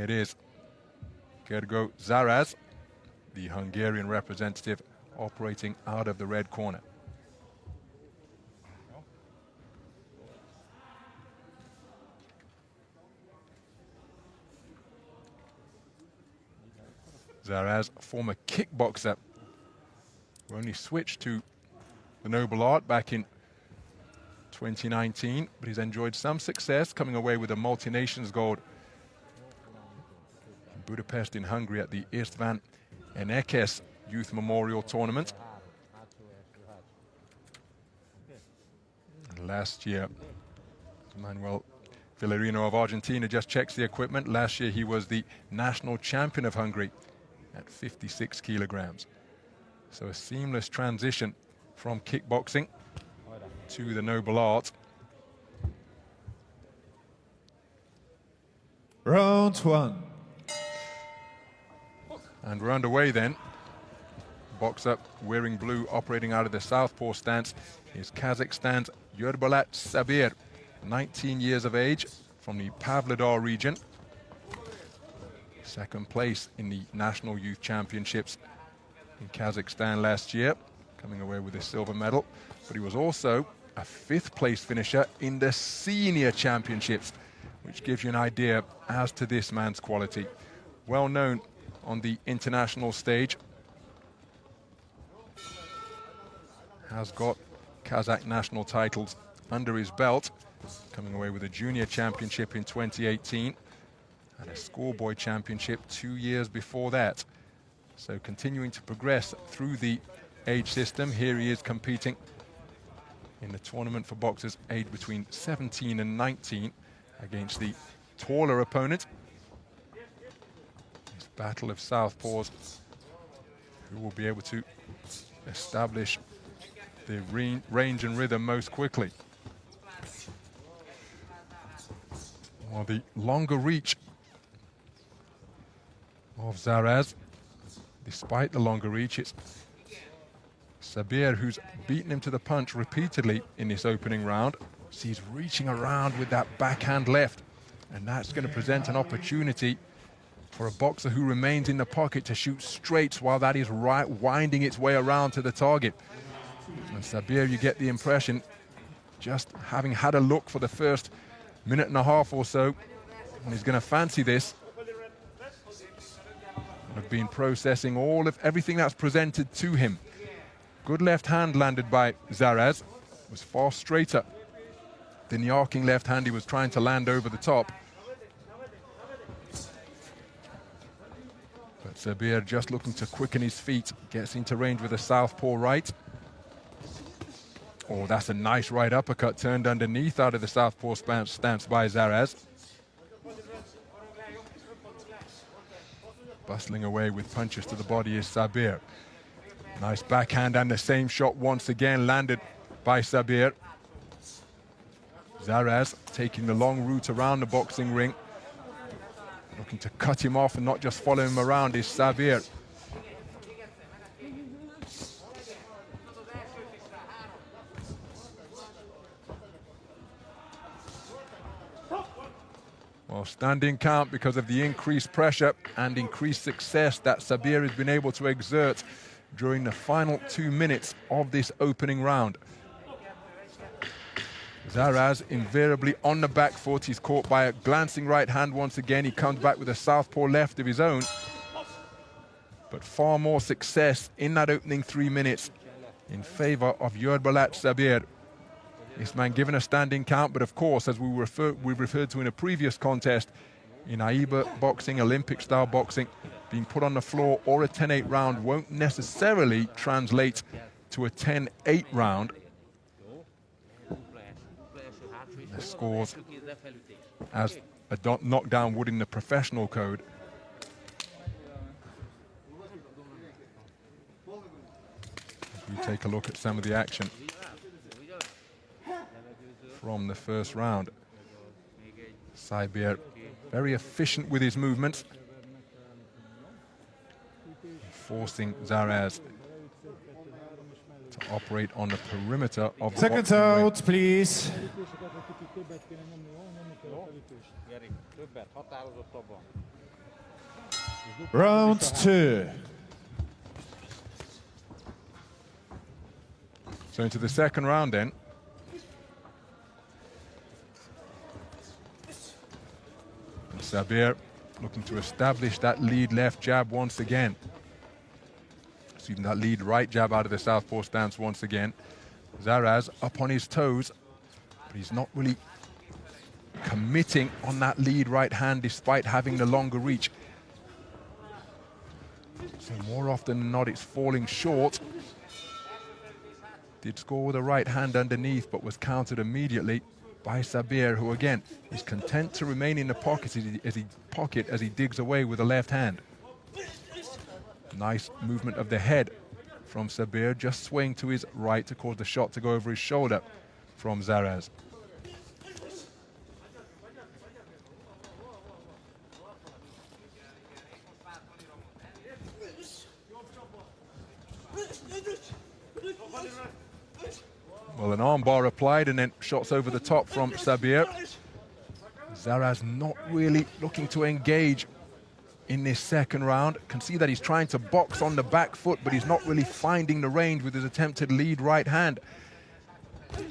It is Gergo Szaraz, the Hungarian representative, operating out of the red corner. Szaraz, former kickboxer, who only switched to the noble art back in 2019, but he's enjoyed some success, coming away with a multi-nations gold in Budapest in Hungary at the István Enekes Youth Memorial Tournament. And last year, Manuel Villarino of Argentina just checks the equipment. Last year he was the national champion of Hungary at 56 kilograms. So a seamless transition from kickboxing to the noble art. Round one. And we're underway then. Boxer wearing blue, operating out of the southpaw stance, is Kazakhstan's Yerbolat Sabyr, 19 years of age, from the Pavlodar region. Second place in the National Youth Championships in Kazakhstan last year, coming away with a silver medal. But he was also a 5th place finisher in the Senior Championships, which gives you an idea as to this man's quality. Well known on the international stage. Has got Kazakh national titles under his belt, coming away with a junior championship in 2018 and a schoolboy championship 2 years before that. So continuing to progress through the age system. Here he is competing in the tournament for boxers aged between 17 and 19 against the taller opponent. This battle of southpaws, who will be able to establish the range and rhythm most quickly. Well, the longer reach of Szaraz. Despite the longer reach, it's Sabyr who's beaten him to the punch repeatedly in this opening round. So he's reaching around with that backhand left, and that's going to present an opportunity for a boxer who remains in the pocket to shoot straights while that is winding its way around to the target. And Sabyr, you get the impression, just having had a look for the first minute and a half or so, and he's going to fancy this. Have been processing everything that's presented to him. Good left hand landed by Szaraz. Was far straighter than the arcing left hand he was trying to land over the top. But Sabyr just looking to quicken his feet, gets into range with a southpaw right. Oh, that's a nice right uppercut turned underneath out of the southpaw stance by Szaraz. Bustling away with punches to the body is Sabyr. Nice backhand, and the same shot once again landed by Sabyr. Szaraz taking the long route around the boxing ring. Looking to cut him off and not just follow him around is Sabyr. Well, standing count because of the increased pressure and increased success that Sabyr has been able to exert during the final 2 minutes of this opening round. Szaraz invariably on the back foot. He's caught by a glancing right hand once again. He comes back with a southpaw left of his own. But far more success in that opening 3 minutes in favor of Yerbolat Sabyr. This man given a standing count, but of course, as we referred to in a previous contest, in AIBA boxing, Olympic-style boxing, being put on the floor or a 10-8 round won't necessarily translate to a 10-8 round. The scores as a knockdown would in the professional code. As we take a look at some of the action from the first round. Sabyr very efficient with his movements, forcing Szaraz to operate on the perimeter of the Seconds out, please. Round 2. So into the second round then. And Sabyr looking to establish that lead left jab once again. Even that lead right jab out of the southpaw stance once again. Szaraz up on his toes, but he's not really committing on that lead right hand despite having the longer reach. So more often than not, it's falling short. Did score with a right hand underneath, but was countered immediately by Sabyr, who again is content to remain in the pocket as he digs away with the left hand. Nice movement of the head from Sabyr, just swaying to his right to cause the shot to go over his shoulder from Szaraz. Well, an armbar applied and then shots over the top from Sabyr. Szaraz not really looking to engage in this second round. Can see that he's trying to box on the back foot, but he's not really finding the range with his attempted lead right hand. And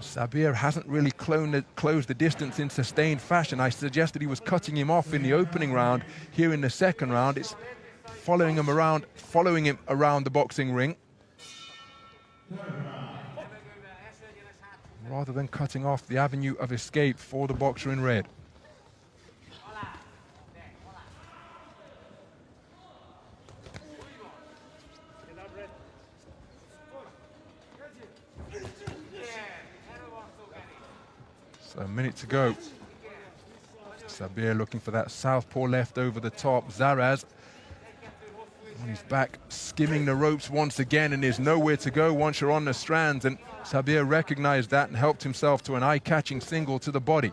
Sabyr hasn't really closed the distance in sustained fashion. I suggested he was cutting him off in the opening round. Here in the second round, it's following him around the boxing ring, rather than cutting off the avenue of escape for the boxer in red. So a minute to go. Sabyr looking for that southpaw left over the top. Szaraz on his back, skimming the ropes once again, and there's nowhere to go once you're on the strands, and Sabyr recognized that and helped himself to an eye-catching single to the body.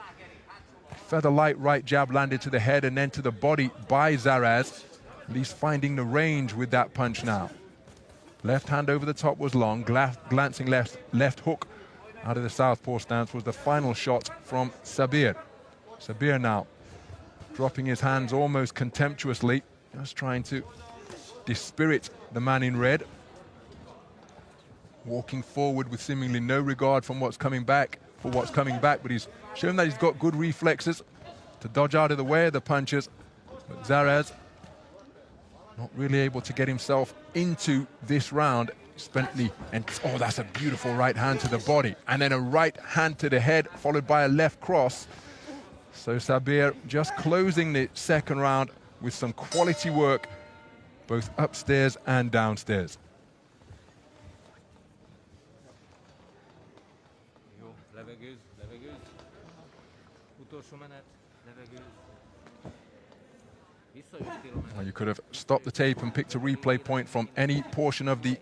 Feather light right jab landed to the head and then to the body by Szaraz. At least finding the range with that punch now. Left hand over the top was long, glancing left hook out of the southpaw stance was the final shot from Sabyr. Sabyr now dropping his hands almost contemptuously, just trying to dispirit the man in red. Walking forward with seemingly no regard for what's coming back, but he's shown that he's got good reflexes to dodge out of the way of the punches. But Szaraz not really able to get himself into this round. Oh, that's a beautiful right hand to the body, and then a right hand to the head, followed by a left cross. So Sabyr just closing the second round with some quality work, both upstairs and downstairs. Well, you could have stopped the tape and picked a replay point from any portion of the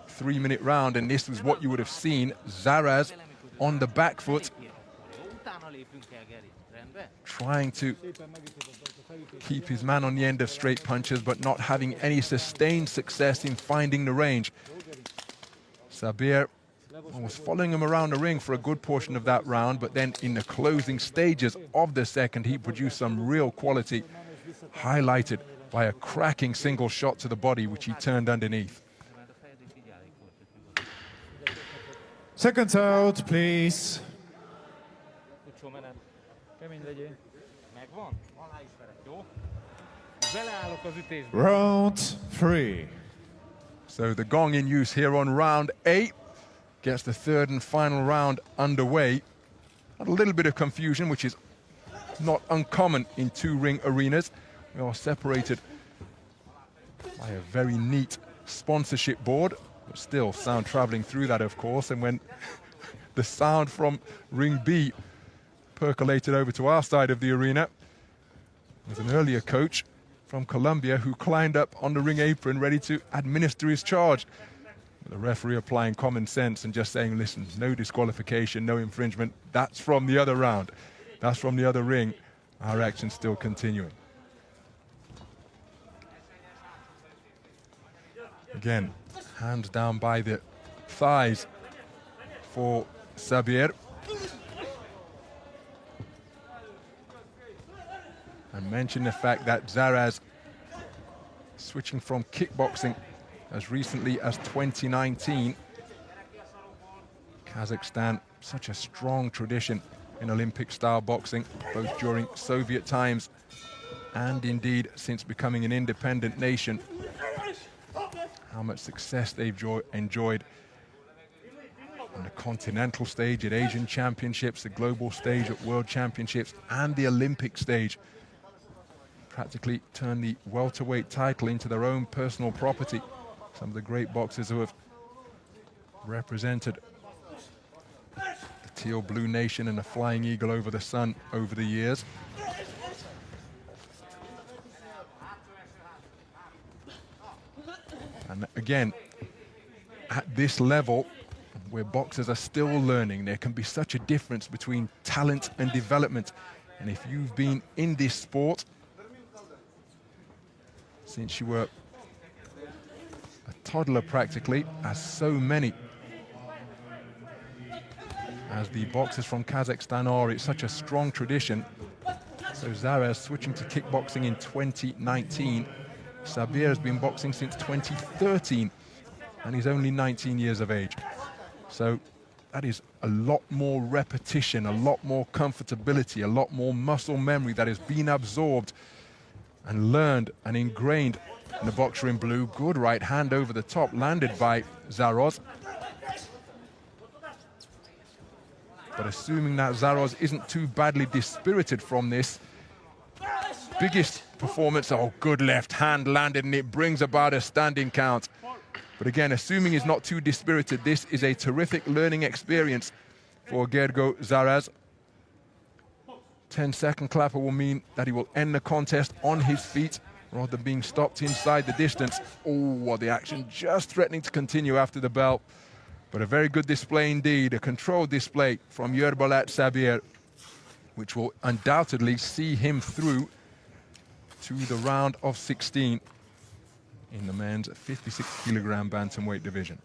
3-minute round, and this was what you would have seen. Szaraz on the back foot, trying to keep his man on the end of straight punches, but not having any sustained success in finding the range. Sabyr was following him around the ring for a good portion of that round, but then in the closing stages of the second, he produced some real quality, highlighted by a cracking single shot to the body, which he turned underneath. Seconds out, please. Round 3. So the gong in use here on round 8 gets the third and final round underway. A little bit of confusion, which is not uncommon in two-ring arenas. We are separated by a very neat sponsorship board, but still sound traveling through that, of course. And when the sound from ring B percolated over to our side of the arena, there's an earlier coach from Colombia who climbed up on the ring apron ready to administer his charge. The referee applying common sense and just saying, listen, no disqualification, no infringement. That's from the other round. That's from the other ring. Our action's still continuing. Again, hands down by the thighs for Sabyr. And mention the fact that Szaraz switching from kickboxing as recently as 2019. Kazakhstan, such a strong tradition in Olympic-style boxing, both during Soviet times and indeed since becoming an independent nation. How much success they've enjoyed on the continental stage at Asian Championships, the global stage at World Championships, and the Olympic stage. Practically turned the welterweight title into their own personal property. Some of the great boxers who have represented the teal blue nation and the flying eagle over the sun over the years. And again, at this level, where boxers are still learning, there can be such a difference between talent and development. And if you've been in this sport since you were a toddler practically, as so many as the boxers from Kazakhstan are, it's such a strong tradition. So Szaraz switching to kickboxing in 2019. Sabyr has been boxing since 2013 and he's only 19 years of age. So that is a lot more repetition, a lot more comfortability, a lot more muscle memory that has been absorbed and learned and ingrained in the boxer in blue. Good right hand over the top, landed by Szaraz. But assuming that Szaraz isn't too badly dispirited from this, biggest performance, oh, good left hand landed, and it brings about a standing count. But again, assuming he's not too dispirited, this is a terrific learning experience for Gergo Szaraz. 10-second clapper will mean that he will end the contest on his feet rather than being stopped inside the distance. Oh, the action just threatening to continue after the bell. But a very good display indeed, a controlled display from Yerbolat Sabyr, which will undoubtedly see him through to the round of 16 in the men's 56-kilogram bantamweight division.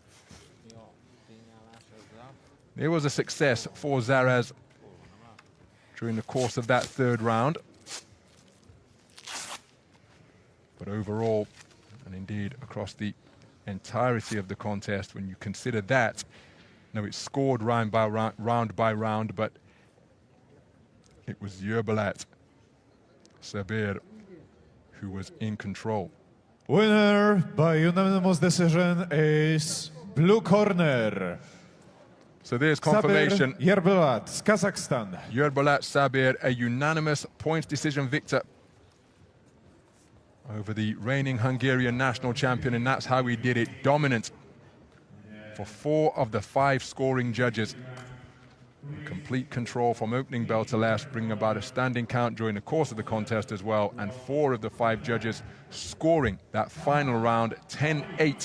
There was a success for Szaraz during the course of that third round. But overall, and indeed across the entirety of the contest, when you consider that, no, it's scored round by round, but it was Yerbolat Sabyr who was in control. Winner by unanimous decision is blue corner. So there's confirmation. Sabyr Yerbolat, Kazakhstan. Yerbolat Sabyr, a unanimous points decision victor over the reigning Hungarian national champion, and that's how he did it. Dominant for 4 of the 5 scoring judges. Complete control from opening bell to last, bringing about a standing count during the course of the contest as well, and 4 of the 5 judges scoring that final round 10-8